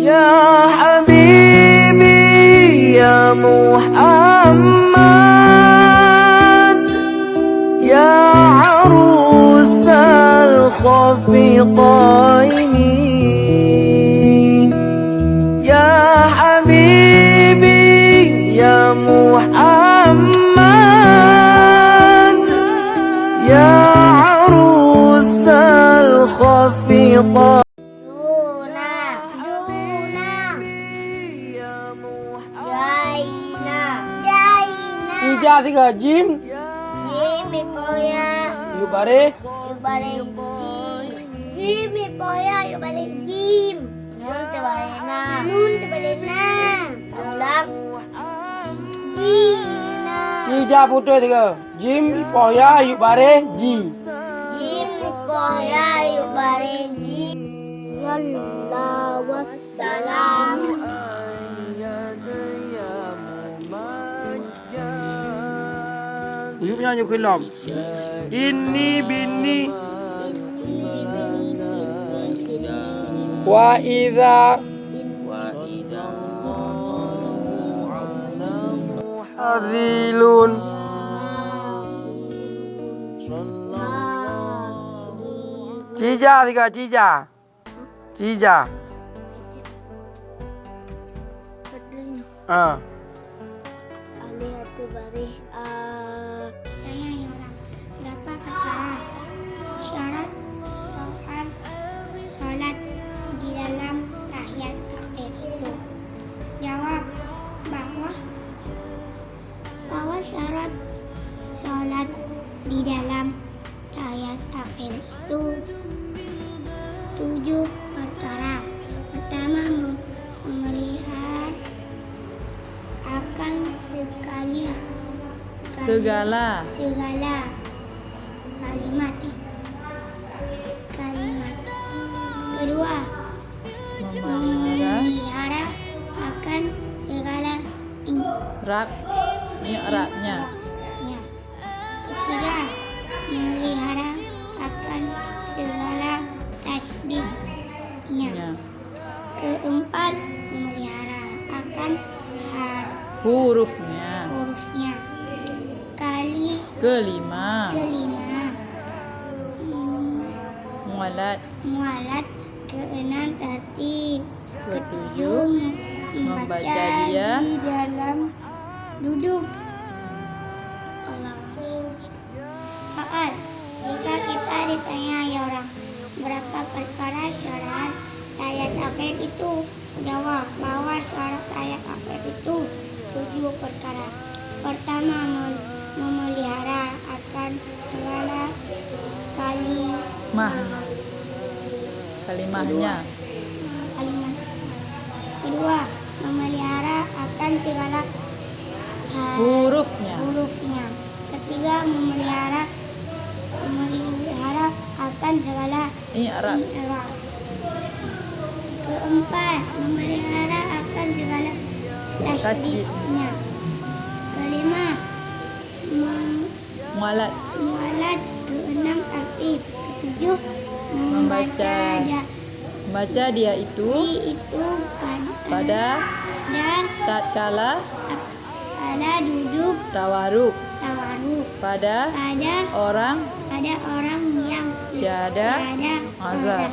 Ya Habibi ya Muhammad, ya arusal khafitaini, ya Habibi ya Muhammad, ya arusal khafitaini. Ija tiga jim Mipoya yubare Jim Mipoya Yubare Jim Nun Tebalena Ulang Jina Ija putih tiga jim poya yubare ji Jim Mipoya Yubare Jim Wallah wassalam. Yuk nyanyi film ini bini wa idza adilun cija tiga cija Alihatu barih berapa perkara syarat soal sholat di dalam tahiyat akhir itu? Jawab bahwa syarat sholat di dalam tahiyat akhir itu 7 perkara. Pertama, memelihara akan segala kalimat. Kedua, memelihara akan segala i'rabnya. ya. Ketiga, memelihara akan segala tasdidnya. Ya. Keempat, memelihara akan Hurufnya. Kelima, mualat. Keenam, tertib. Ketujuh, membaca dia di dalam duduk. Soal, jika kita ditanyai orang berapa perkara syarat tahiyat akhir itu, jawab bahwa syarat tahiyat akhir itu 7 perkara. Pertama, memelihara akan segala kalimahnya. kalimat. Kedua, memelihara akan segala Hurufnya. Ketiga, memelihara akan segala I'rab. Keempat, memelihara akan segala tasdidnya. Kelima, Mualat. Keenam, tertib. Ketujuh, Membaca dia itu pada tatkala duduk tawaruk pada orang orang yang tiada azar.